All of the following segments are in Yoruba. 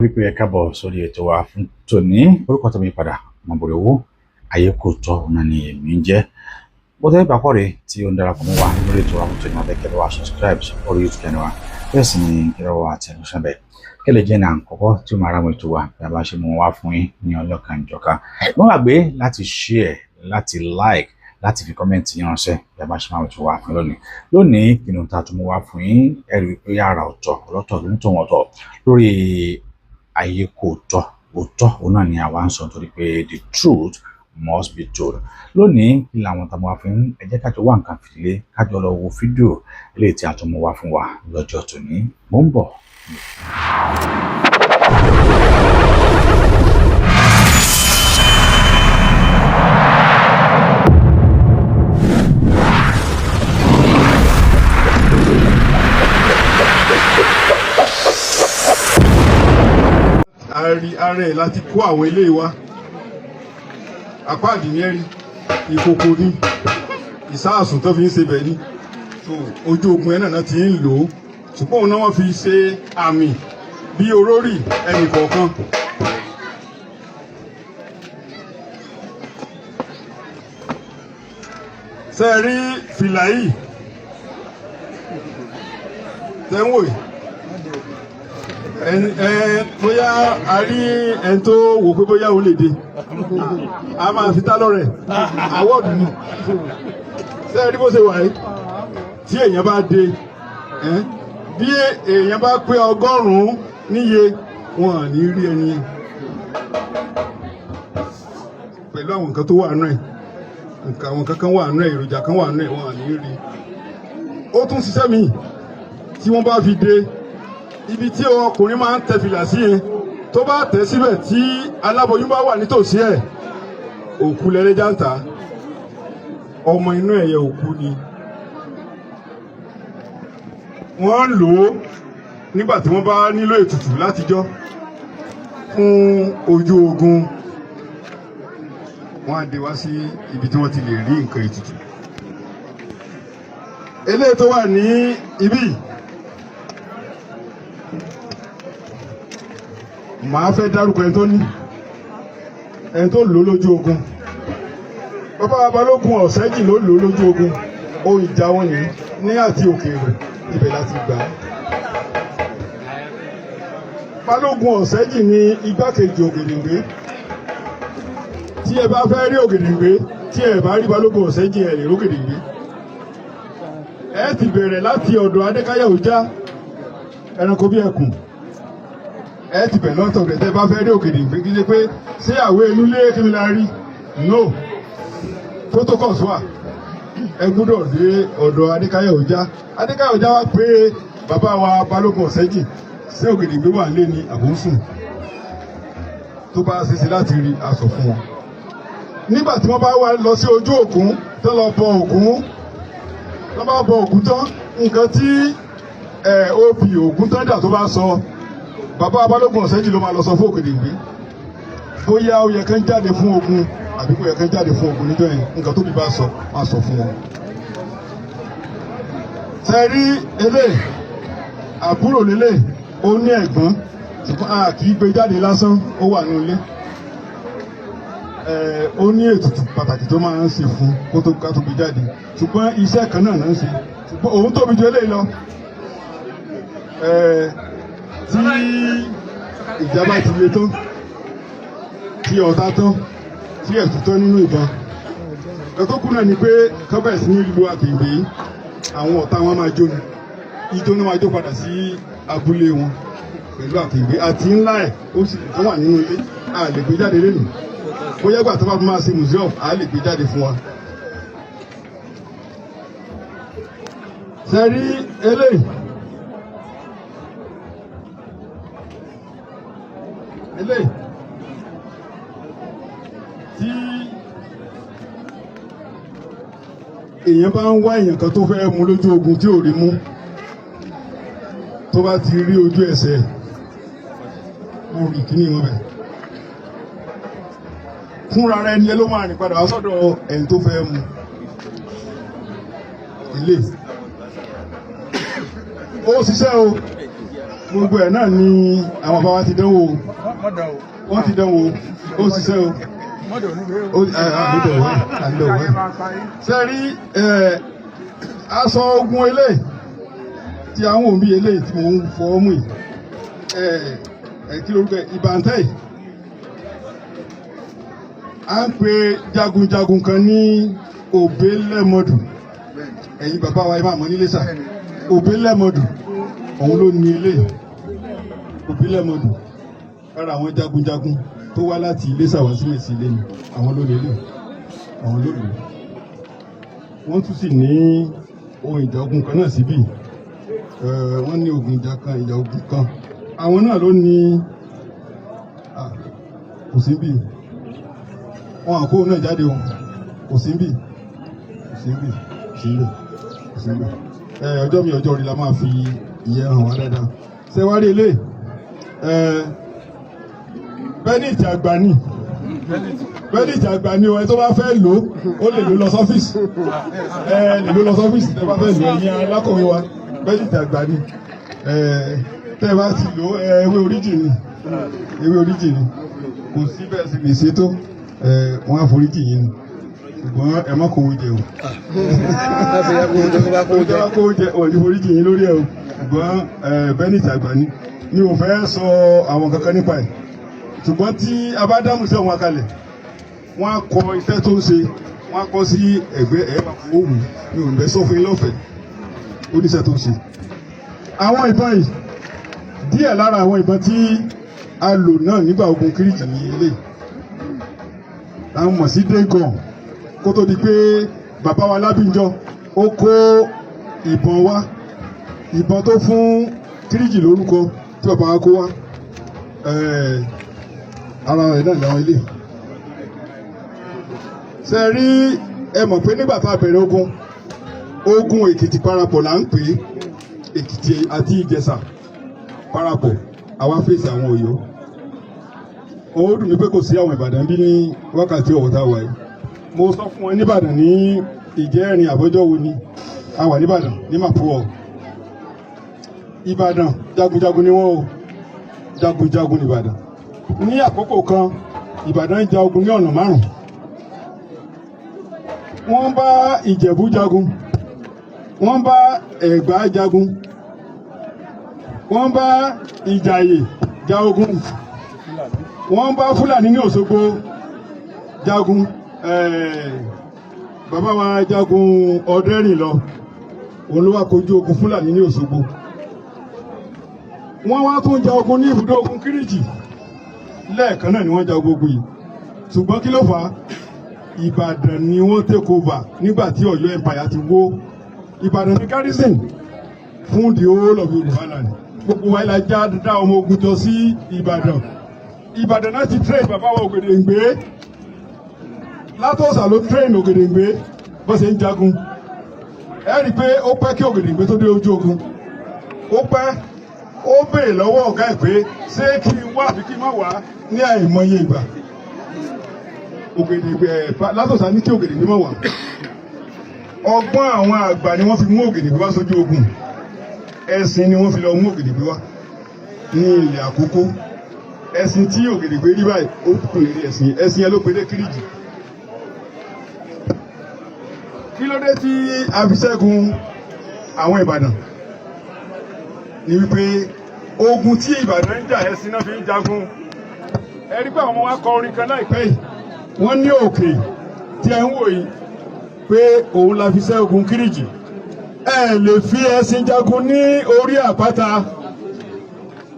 wípé ẹ káàbọ̀ sórí ètò wa fún tòní. Orúkọ tó mi padà Ọmọbọ̀rẹ̀wò ayé kò tọ́ ọ̀nà ni èmi ń jẹ́. Bó tẹ́ bá kọ́ rẹ̀ tí ó ń darapọ̀ mọ́ wa lórí ètò wa fún tòní abẹ́ kẹlẹ́ wa subscribe orí YouTube channel wa bẹ́ẹ̀ sì ni kẹlẹ́ wa àti ẹ̀rọ sábẹ́ kẹlẹ́ jẹ́ náà kọ́kọ́ tí ó máa ra àwọn ètò wa bí a bá ṣe mú wá fún yín ní ọlọ́kan ìjọ̀kan. Má gbàgbé láti share, láti like, láti fi kọ́mẹ̀ntì yín ránṣẹ́ bí a bá ṣe máa ètò wa fún lónìí kí ni ohun tá a tún mú wá fún yín ẹ̀rí wípé yàrá ọ̀tọ̀ ọlọ́tọ̀ ló ń tọ̀ wọ́n tọ̀ lórí ayé kò tọ́ òótọ́ òun náà ni àwa ń sọ torí pé the truth must be told. Lónìí kí làwọn tá a mú wá fún ẹ jẹ́ kájọ wá nǹkan fìdílé kájọ lọ wo fídíò eléyìí tí a tún mú wá fún wa lọ́jọ́ tòní. Mò ń bọ̀. Ààrẹ láti kó àwọn ilé wa apá àdìmẹ́rí ìkòkò ní ìsáàsùn tó fi ń ṣe bẹ̀ ní ojú ogun ẹ̀nà náà ti ń lò ó ṣùgbọ́n òun náà wọ́n fi ṣe àmì bí orórì ẹnì kọ̀ọ̀kan. ṣe rí fìlà yìí tẹ́wọ̀n yìí bóyá a rí ẹni tó wò pé bóyá ó lè dé a máa fi tá lọ́rẹ̀ àwọ̀dù ni ṣé ẹ rí bó ṣe wà yìí tí èèyàn bá dé bí èèyàn bá pé 100 níye wọn à ní rí ẹni yẹn pẹ̀lú àwọn nǹkan tó wà nù ẹ̀ àwọn kankan wà nù ẹ̀ èròjà kan wà nù ẹ̀ wọn à ní rí. Ó tún ṣiṣẹ́ mi tí wọ́n bá fi dé ibi tí ọkùnrin máa ń tẹ fìlà sí yẹn tó bá tẹ̀ síbẹ̀ tí aláboyún bá wà nítòsí ẹ̀ òkú lẹ́lẹ́jà ń tà ọmọ inú ẹ̀yẹ òkú ni. wọ́n ń lò ó nígbà tí wọ́n bá nílò ètùtù látijọ́ fún ojú ogun wọ́n á dé wá sí ibi tí wọ́n ti lè rí nǹkan ètùtù. eléyìí tó wà ní ibí màá fẹ́ dárúkọ ẹni tó lò lójú ogun. Bàbá Balógun Ọ̀sẹ́jì ló lò lójú ogun ohun ìjà wọn yìí ní àti òkèèrè ibẹ̀ láti gbà á. Balógun Ọ̀sẹ́jì ní igbákejì Ògèdèngbé. Tí ẹ bá fẹ́ rí Ògèdèngbé tí ẹ bá rí Balógun Ọ̀sẹ́jì ẹ lè rí Ògèdèngbé. Ẹ ti bẹ̀rẹ̀ láti ọ̀dọ̀ Adékáyà Òjá ẹranko bí ẹkùn. Ẹ ti bẹ̀ lọ́tọ̀ rẹ̀ tẹ́ bá fẹ́ rí Ògèdèngbé kí ṣe pé ṣé àwọ̀ inú lé kí ni la rí? No protocols wà. Ẹ gbọ́dọ̀ dé ọ̀dọ̀ Adékáyà Òjá. Adékáyà Òjá wá pé bàbá wa Balógun Ọ̀sẹ́jì ṣé Ògèdèngbé wà lé ní àbòsùn tó bá ṣeéṣe láti rí aṣọ fún wọn. Nígbà tí wọ́n bá wá lọ sí ojú òkun tó lọ bọ òkun tó bá bọ òkun tán nǹkan tí OP Ògúntàndá tó bá sọ bàbá Balógun Ọ̀sẹ́jì ló máa lọ sọ fún Ògèdèngbé bóyá ó yẹ kán jáde fún ogun àbí kò yẹ kán jáde fún ogun níjọ́ yẹn nǹkan tó bí bá sọ máa sọ fún wọn. sẹ́rí eléyìí àbúrò lélẹ̀ ó ní ẹ̀gbọ́n ṣùgbọ́n a kì í gbé jáde lásán ó wà ní ilé. Ó ní ètùtù pàtàkì tó máa ń ṣe fún kó tó ká tó gbé jáde ṣùgbọ́n iṣẹ́ kan náà ń ṣe ṣùgbọ́n òun tóbi ju eléyìí lọ. Tí ìjàmbá ti le tán tí ọ̀tá tán tí ẹ̀tù tán nínú ìbọn ẹ̀kọ́ kú náà ni pé kábẹ̀sì ní ìlú Àkèǹgbé àwọn ọ̀tá wọn máa jó ni ijó ni máa jó padà sí abúlé wọn pẹ̀lú Àkèǹgbé àti ńlá ẹ̀ ó sì tó wà nínú ilé a lè gbé jáde lẹ́nu bóyá gbà tó bá máa ṣe museum a lè gbé jáde fún wa. sẹ́rí eléyìí tí èèyàn bá ń wá èèyàn kan tó fẹ́ mú lójú ogun tí ò rí mú tó bá ti rí ojú ẹsẹ̀ mo rí kíní wọn bẹ̀ fúnra rẹ̀ ẹni ló máa rìn padà wá sọ́dọ̀ ẹni tó fẹ́ mú ilé ó ṣiṣẹ́ o gbogbo ẹ̀ náà ni àwọn bàbá ti dánwò wọ́n ti dánwò ó ṣiṣẹ́ o sẹ́rí aṣọ ogun eléyìí tí àwọn òbí eléyìí tí mò ń fọ́ mú yìí kí lórúkọ ìbàntẹ́ à ń pe jagunjagun kan ní Òbélẹ́mọdù ẹ̀yin bàbá wa ẹ máa mọ̀ nílé sà Òbélẹ́mọdù òun ló ní eléyìí Òbélẹ́mọdù lára àwọn jagunjagun tó wá láti Iléṣà wá sí Mẹ̀sí ilé ni àwọn ló lélẹ̀ àwọn ló lò wọ́n tún sì ní ohun ìjà ogun kan náà síbí wọ́n ní ogun ìjà kan ìjà ogun kan àwọn náà ló ní kò sí bí wọn àkó náà jáde wọn kò sí bí ọjọ́ mi ọjọ́ rí la máa fi ìyẹn hàn wá dáadáa ṣé wá rí ilé bẹ́nìtì àgbà ni bẹ́nìtì àgbà ni ẹ tó bá fẹ́ lò ó lè lò lọ sọ́fíìsì lè lò lọ sọ́fíìsì tẹ́ bá fẹ́ lò ẹ̀yin alákọ̀wé wa bẹ́nìtì àgbà ni tẹ́ bá ti lò ewé oríjì ni kò sí bẹ́ẹ̀ sì lè ṣètò wọ́n á foríjì yín ni ṣùgbọ́n ẹ má kówó jẹ o kówó jẹ òní foríjì yín lórí ẹ o ṣùgbọ́n bẹ́nìtì àgbà ni mi ò fẹ́ sọ àwọn kankan nípa ẹ̀ ṣùgbọ́n tí a bá dáhùn sí àwọn akalẹ̀ wọ́n á kọ iṣẹ́ tó ń ṣe wọ́n á kọ sí ẹgbẹ́ ẹ̀ẹ́mà òwú mi ò ń bẹ sọ fún yín lọ́fẹ̀ẹ́ ó ní iṣẹ́ tó ń ṣe. àwọn ìbọn yìí díẹ̀ lára àwọn ìbọn tí a lò náà nígbà ogun Kiriji ní ilé àwọn mọ̀ sí dégan kó tó di pé bàbá wa Lábíńjọ ó kó ìbọn wá ìbọn tó fún Kiriji lórúkọ tí bàbá wa kó wá ara rẹ̀ náà làwọn ilé ṣe rí ẹ mọ̀ pé nígbà tá a bẹ̀rẹ̀ ogun Èkìtì parapọ̀ là ń pè é Èkìtì àti Ìjẹ̀ṣà parapọ̀ àwa fèsì àwọn Ọ̀yọ́ ó dùn mí pé kò sí àwọn Ìbàdàn bí ní wákàtí ọ̀wọ̀ tá a wà yìí mo sọ fún wọn nìbàdàn ní ìjẹ́rin àbọ́jọ́ wo ni a wà nìbàdàn ní Màpúọ̀ Ìbàdàn jagunjagun ni wọ́n o jagunjagun ní Ìbàdàn ní àkókò kan Ìbàdàn jà ogun ní ọ̀nà 5 wọ́n bá Ìjẹ̀bú jagun wọ́n bá Ẹ̀gbá jagun wọ́n bá Ìjàyè jà ogun wọ́n bá Fúlàní ní Òṣogbo jagun bàbá wa jagun Ọ̀dẹ́rìn lọ òun ló wá kojú ogun Fúlàní ní Òṣogbo wọ́n wá tún jà ogun ní ibùdó ogun Kiriji lẹ́ẹ̀kan náà ni wọ́n jà ogun yìí ṣùgbọ́n kí ló fà á Ìbàdàn ni wọ́n take over nígbà tí Ọ̀yọ́ empire ti wó Ìbàdàn ní garrison fún the whole of Yorùbá land gbogbo wa ilà já dá ọmọ ogun jọ sí Ìbàdàn Ìbàdàn náà ti train bàbá wa Ògèdèngbé látọ̀sà ló train Ògèdèngbé bó ṣe ń jagun ẹ rí i pé ó pẹ́ kí Ògèdèngbé tó dé ojú ogun ó pẹ́ ó béèrè lọ́wọ́ ọ̀gá ẹ̀ pé ṣé kí n wá àbí kí n má wá ní àìmọye ìgbà Ògèdèngbé látọ̀sà ní kí Ògèdèngbé má wá ọgbọ́n àwọn àgbà ni wọ́n fi mú Ògèdèngbé wá sójú ogun ẹ̀sìn ni wọ́n fi lọ mú Ògèdèngbé wá ní ilẹ̀ Àkókó ẹ̀sìn tí Ògèdèngbé rí báyìí ó kùn lérí ẹ̀sìn yẹn ló pe dé Kiriji kí ló dé tí a fi ṣẹ́gun àwọn Ìbàdàn ni wípé ogun tí Ìbàdàn ń jà ẹ̀sìn náà fi ń jagun ẹ rí pé àwọn ọmọ wa kọ orin kan láìpẹ́ yìí wọ́n ní òkè tí ẹ ń wò yìí pé òun la fi ṣẹ́gun Kiriji ẹ lè fi ẹ̀sìn jagun ní orí àpáta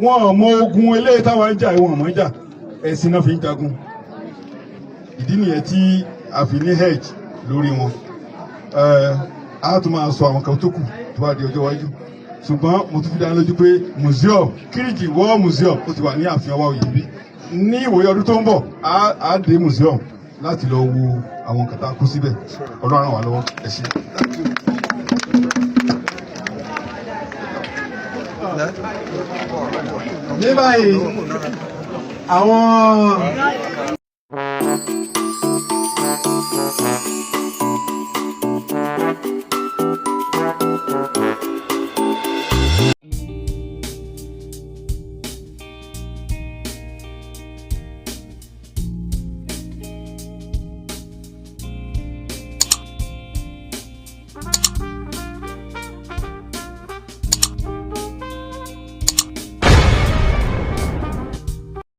wọn ò mọ ogun eléyìí táwọn ń jà ìwọ̀n mọ́ jà ẹ̀sìn náà fi ń jagun ìdí nìyẹn tí a fi ní hedge lórí wọn a tún máa sọ àwọn kan tó kù tó bá di ọjọ́ iwájú ṣùgbọ́n mo tún fi dá lójú pé museum Kiriji War Museum ó ti wà ní ààfin Ọwá Òyìnbí ní ìwòye ọdún tó ń bọ̀ á dé museum láti lọ wo àwọn nǹkan tá a kó síbẹ̀ Ọlọ́run ràn wá lọ́wọ́ ẹ ṣé. ní báyìí àwọn.